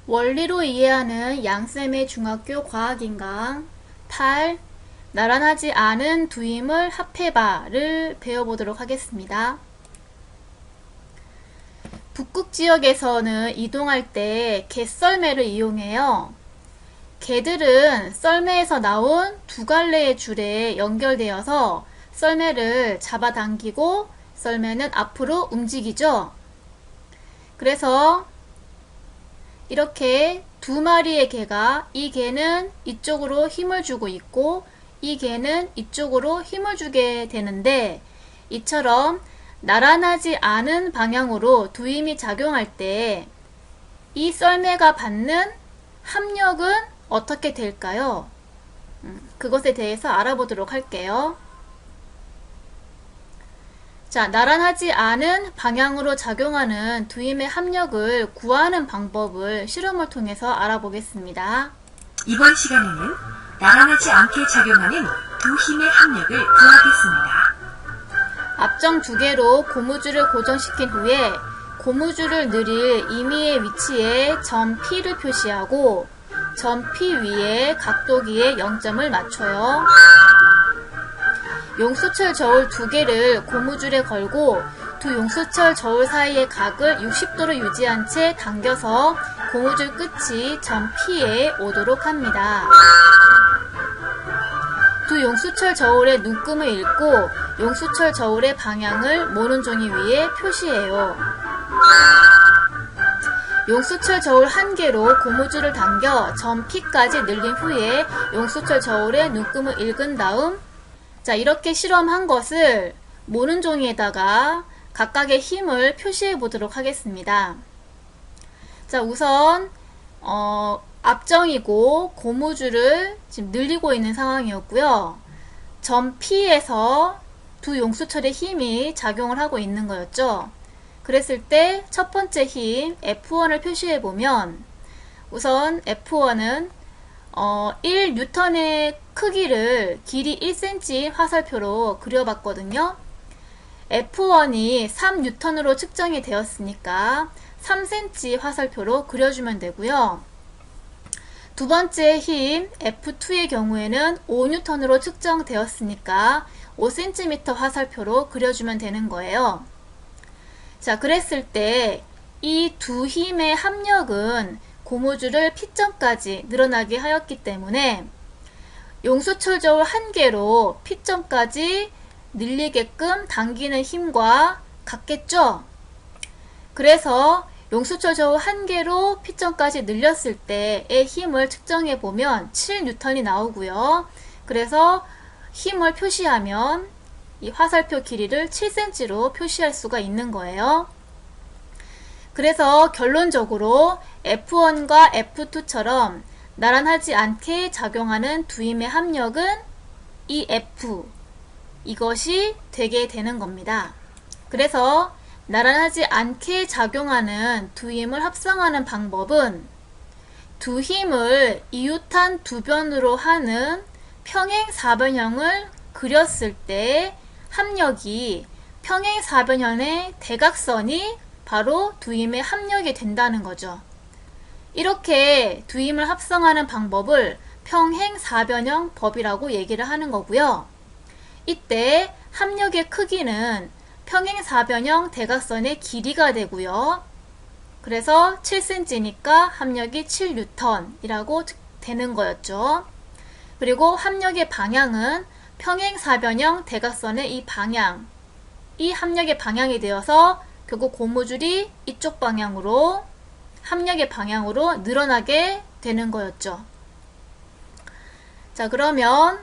원리로 이해하는 양쌤의 중학교 과학인강 8. 나란하지 않은 두 힘을 합해봐를 배워보도록 하겠습니다. 북극 지역에서는 이동할 때 개썰매를 이용해요. 개들은 썰매에서 나온 두 갈래의 줄에 연결되어서 썰매를 잡아당기고 썰매는 앞으로 움직이죠. 그래서 이렇게 두 마리의 개가 이 개는 이쪽으로 힘을 주고 있고 이 개는 이쪽으로 힘을 주게 되는데 이처럼 나란하지 않은 방향으로 두 힘이 작용할 때 이 썰매가 받는 합력은 어떻게 될까요? 그것에 대해서 알아보도록 할게요. 자, 나란하지 않은 방향으로 작용하는 두 힘의 합력을 구하는 방법을 실험을 통해서 알아보겠습니다. 이번 시간에는 나란하지 않게 작용하는 두 힘의 합력을 구하겠습니다. 앞정 두 개로 고무줄을 고정시킨 후에 고무줄을 늘릴 임의의 위치에 점 P를 표시하고 점 P 위에 각도기에 0점을 맞춰요. 용수철 저울 두 개를 고무줄에 걸고 두 용수철 저울 사이의 각을 60도로 유지한 채 당겨서 고무줄 끝이 점 P에 오도록 합니다. 두 용수철 저울의 눈금을 읽고 용수철 저울의 방향을 모는 종이 위에 표시해요. 용수철 저울 한 개로 고무줄을 당겨 점 P까지 늘린 후에 용수철 저울의 눈금을 읽은 다음 자, 이렇게 실험한 것을 모는 종이에다가 각각의 힘을 표시해 보도록 하겠습니다. 자, 우선 앞정이고 고무줄을 지금 늘리고 있는 상황이었고요. 점 P에서 두 용수철의 힘이 작용을 하고 있는 거였죠. 그랬을 때 첫 번째 힘 F1을 표시해 보면 우선 F1은 1N의 크기를 길이 1cm 화살표로 그려봤거든요. F1이 3N으로 측정이 되었으니까 3cm 화살표로 그려주면 되고요. 두 번째 힘 F2의 경우에는 5N으로 측정되었으니까 5cm 화살표로 그려주면 되는 거예요. 자, 그랬을 때 이 두 힘의 합력은 고무줄을 P점까지 늘어나게 하였기 때문에 용수철 저울 한 개로 P점까지 늘리게끔 당기는 힘과 같겠죠? 그래서 용수철 저울 한 개로 P점까지 늘렸을 때의 힘을 측정해 보면 7N이 나오고요. 그래서 힘을 표시하면 이 화살표 길이를 7cm로 표시할 수가 있는 거예요. 그래서 결론적으로 F1과 F2처럼 나란하지 않게 작용하는 두 힘의 합력은 이 F, 이것이 되게 되는 겁니다. 그래서 나란하지 않게 작용하는 두 힘을 합성하는 방법은 두 힘을 이웃한 두 변으로 하는 평행사변형을 그렸을 때 합력이 평행사변형의 대각선이 바로 두 힘의 합력이 된다는 거죠. 이렇게 두 힘을 합성하는 방법을 평행사변형 법이라고 얘기를 하는 거고요. 이때 합력의 크기는 평행사변형 대각선의 길이가 되고요. 그래서 7cm니까 합력이 7N이라고 되는 거였죠. 그리고 합력의 방향은 평행사변형 대각선의 이 방향, 이 합력의 방향이 되어서 결국 고무줄이 이쪽 방향으로 합력의 방향으로 늘어나게 되는 거였죠. 자, 그러면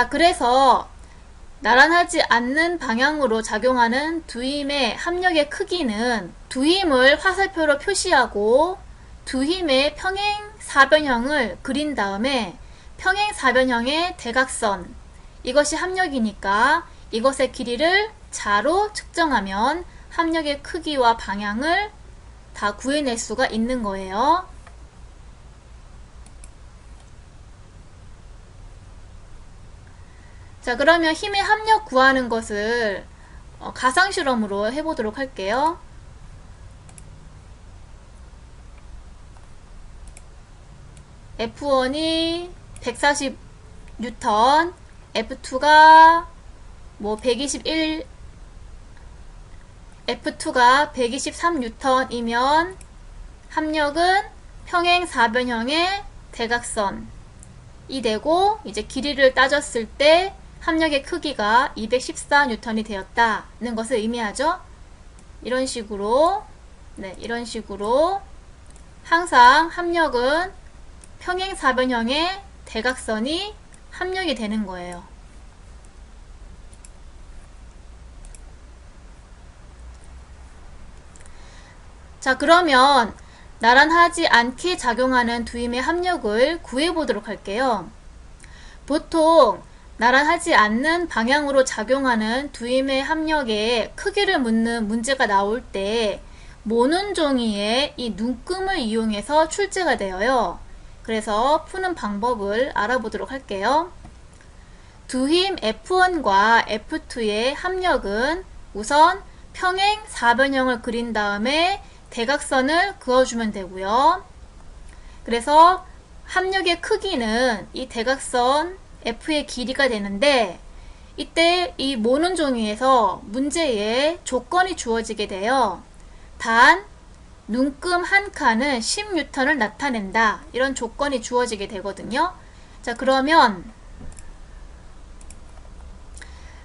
그래서 나란하지 않는 방향으로 작용하는 두 힘의 합력의 크기는 두 힘을 화살표로 표시하고 두 힘의 평행사변형을 그린 다음에 평행사변형의 대각선, 이것이 합력이니까 이것의 길이를 자로 측정하면 합력의 크기와 방향을 다 구해낼 수가 있는 거예요. 자, 그러면 힘의 합력 구하는 것을 가상실험으로 해보도록 할게요. F1이 140N, F2가 뭐 121, F2가 123N이면 합력은 평행 사변형의 대각선이 되고, 이제 길이를 따졌을 때 합력의 크기가 214N이 되었다는 것을 의미하죠. 이런 식으로, 네, 이런 식으로 항상 합력은 평행 사변형의 대각선이 합력이 되는 거예요. 자, 그러면 나란하지 않게 작용하는 두 힘의 합력을 구해보도록 할게요. 보통 나란하지 않는 방향으로 작용하는 두 힘의 합력의 크기를 묻는 문제가 나올 때 모는 종이의 이 눈금을 이용해서 출제가 되어요. 그래서 푸는 방법을 알아보도록 할게요. 두 힘 F1과 F2의 합력은 우선 평행 사변형을 그린 다음에 대각선을 그어주면 되고요. 그래서 합력의 크기는 이 대각선 F의 길이가 되는데, 이때 이 모는 종이에서 문제에 조건이 주어지게 돼요. 단 눈금 한 칸은 10N을 나타낸다, 이런 조건이 주어지게 되거든요. 자, 그러면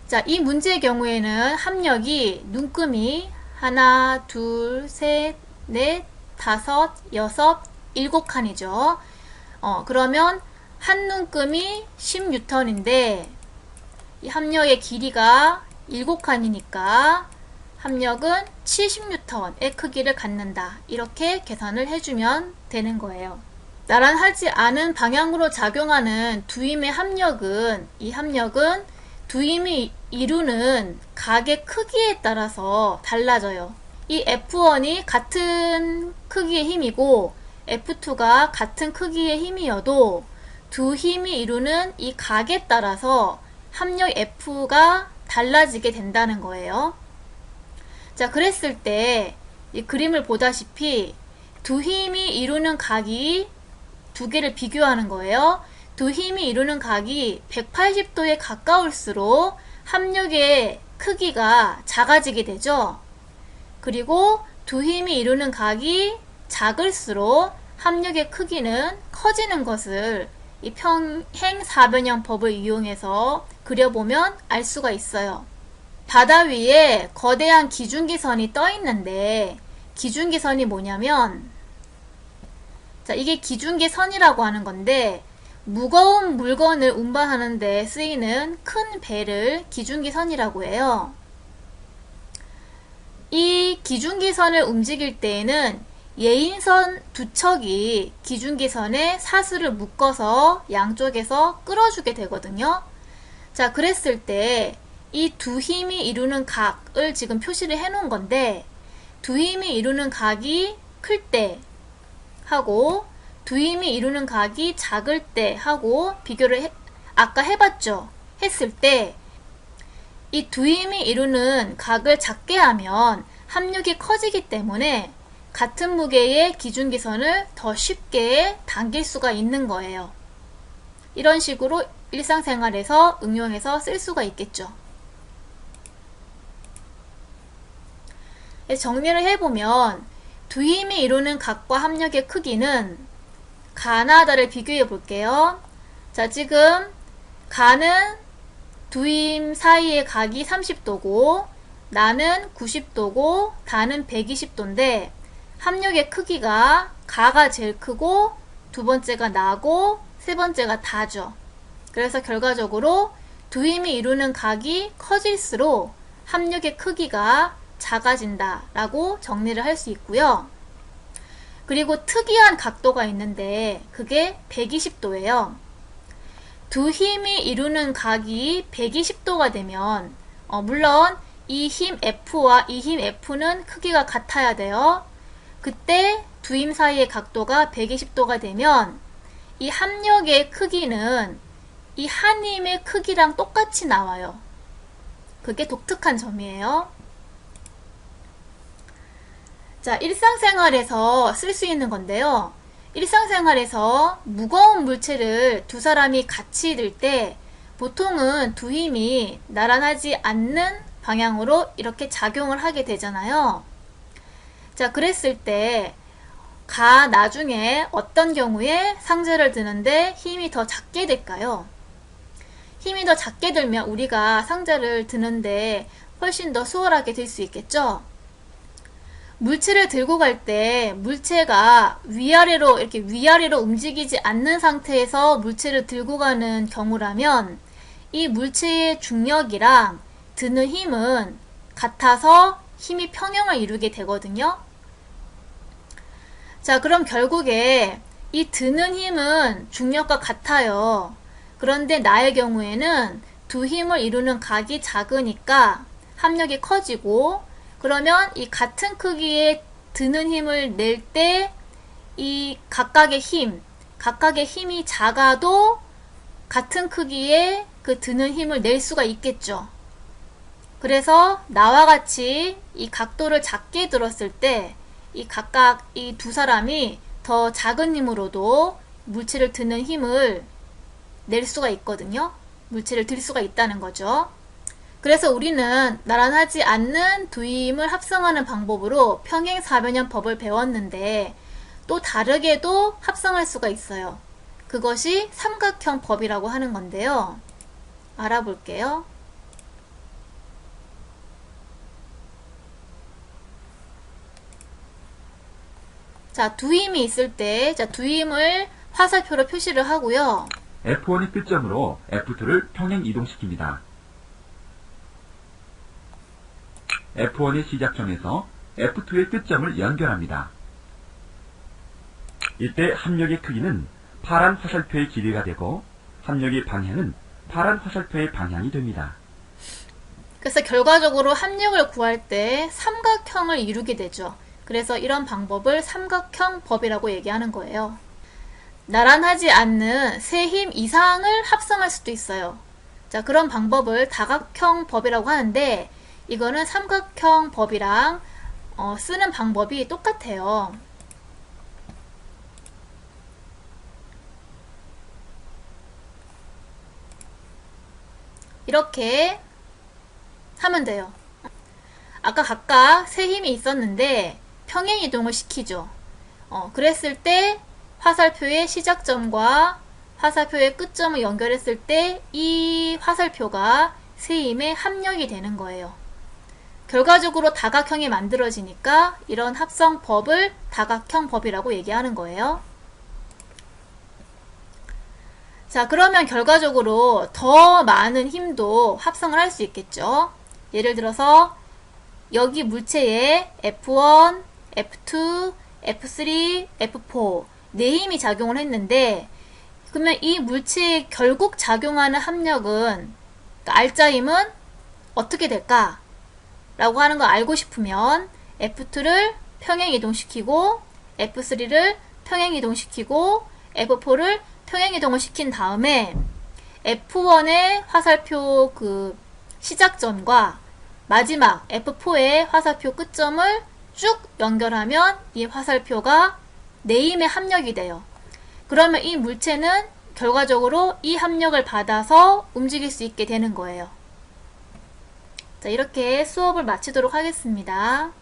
자, 이 문제의 경우에는 합력이 눈금이 하나, 둘, 셋, 넷, 다섯, 여섯, 7칸이죠. 그러면 한 눈금이 10N인데 이 합력의 길이가 7칸이니까 합력은 70N의 크기를 갖는다, 이렇게 계산을 해주면 되는 거예요. 나란하지 않은 방향으로 작용하는 두 힘의 합력은, 이 합력은 두 힘이 이루는 각의 크기에 따라서 달라져요. 이 F1이 같은 크기의 힘이고 F2가 같은 크기의 힘이어도 두 힘이 이루는 이 각에 따라서 합력 F가 달라지게 된다는 거예요. 자, 그랬을 때 이 그림을 보다시피 두 힘이 이루는 각이 두 개를 비교하는 거예요. 두 힘이 이루는 각이 180도에 가까울수록 합력의 크기가 작아지게 되죠. 그리고 두 힘이 이루는 각이 작을수록 합력의 크기는 커지는 것을 이 평행사변형 법을 이용해서 그려보면 알 수가 있어요. 바다 위에 거대한 기중기선이 떠 있는데, 기중기선이 뭐냐면, 자, 이게 기중기선이라고 하는 건데, 무거운 물건을 운반하는 데 쓰이는 큰 배를 기중기선이라고 해요. 이 기중기선을 움직일 때에는 예인선 두 척이 기중기선에 사슬을 묶어서 양쪽에서 끌어주게 되거든요. 자, 그랬을 때 이 두 힘이 이루는 각을 지금 표시를 해 놓은 건데, 두 힘이 이루는 각이 클 때 하고 두 힘이 이루는 각이 작을 때 하고 비교를 아까 해봤죠. 했을 때 이 두 힘이 이루는 각을 작게 하면 합력이 커지기 때문에 같은 무게의 기중기선을 더 쉽게 당길 수가 있는 거예요. 이런 식으로 일상생활에서 응용해서 쓸 수가 있겠죠. 정리를 해보면 두 힘이 이루는 각과 합력의 크기는 가나 다를 비교해 볼게요. 자, 지금 가는 두 힘 사이의 각이 30도고 나는 90도고 다는 120도인데 합력의 크기가 가가 제일 크고 두 번째가 나고 세 번째가 다죠. 그래서 결과적으로 두 힘이 이루는 각이 커질수록 합력의 크기가 작아진다 라고 정리를 할 수 있고요. 그리고 특이한 각도가 있는데 그게 120도예요. 두 힘이 이루는 각이 120도가 되면 물론 이 힘 F와 이 힘 F는 크기가 같아야 돼요. 그때 두 힘 사이의 각도가 120도가 되면 이 합력의 크기는 이 한 힘의 크기랑 똑같이 나와요. 그게 독특한 점이에요. 자, 일상생활에서 쓸 수 있는 건데요. 일상생활에서 무거운 물체를 두 사람이 같이 들 때 보통은 두 힘이 나란하지 않는 방향으로 이렇게 작용을 하게 되잖아요. 자, 그랬을 때 나중에 어떤 경우에 상자를 드는데 힘이 더 작게 될까요? 힘이 더 작게 들면 우리가 상자를 드는데 훨씬 더 수월하게 들 수 있겠죠? 물체를 들고 갈 때 물체가 이렇게 위아래로 움직이지 않는 상태에서 물체를 들고 가는 경우라면 이 물체의 중력이랑 드는 힘은 같아서 힘이 평형을 이루게 되거든요. 자, 그럼 결국에 이 드는 힘은 중력과 같아요. 그런데 나의 경우에는 두 힘을 이루는 각이 작으니까 합력이 커지고, 그러면 이 같은 크기의 드는 힘을 낼 때 이 각각의 힘이 작아도 같은 크기의 그 드는 힘을 낼 수가 있겠죠. 그래서 나와 같이 이 각도를 작게 들었을 때 이 두 사람이 더 작은 힘으로도 물체를 드는 힘을 낼 수가 있거든요. 물체를 들 수가 있다는 거죠. 그래서 우리는 나란하지 않는 두 힘을 합성하는 방법으로 평행사변형법을 배웠는데 또 다르게도 합성할 수가 있어요. 그것이 삼각형법이라고 하는 건데요. 알아볼게요. 자, 두 힘이 있을 때, 두 힘을 화살표로 표시를 하고요. F1의 끝점으로 F2를 평행 이동시킵니다. F1의 시작점에서 F2의 끝점을 연결합니다. 이때 합력의 크기는 파란 화살표의 길이가 되고 합력의 방향은 파란 화살표의 방향이 됩니다. 그래서 결과적으로 합력을 구할 때 삼각형을 이루게 되죠. 그래서 이런 방법을 삼각형법이라고 얘기하는 거예요. 나란하지 않는 세 힘 이상을 합성할 수도 있어요. 자, 그런 방법을 다각형법이라고 하는데 이거는 삼각형법이랑 쓰는 방법이 똑같아요. 이렇게 하면 돼요. 아까 각각 세 힘이 있었는데 평행 이동을 시키죠. 그랬을 때 화살표의 시작점과 화살표의 끝점을 연결했을 때 이 화살표가 세 힘의 합력이 되는 거예요. 결과적으로 다각형이 만들어지니까 이런 합성법을 다각형법이라고 얘기하는 거예요. 자, 그러면 결과적으로 더 많은 힘도 합성을 할 수 있겠죠. 예를 들어서 여기 물체에 F1, F2, F3, F4 네 힘이 작용을 했는데 그러면 이 물체에 결국 작용하는 합력은 알짜 힘은 어떻게 될까? 라고 하는 걸 알고 싶으면 F2를 평행 이동시키고 F3를 평행 이동시키고 F4를 평행 이동을 시킨 다음에 F1의 화살표 그 시작점과 마지막 F4의 화살표 끝점을 쭉 연결하면 이 화살표가 네 힘의 합력이 돼요. 그러면 이 물체는 결과적으로 이 합력을 받아서 움직일 수 있게 되는 거예요. 자, 이렇게 수업을 마치도록 하겠습니다.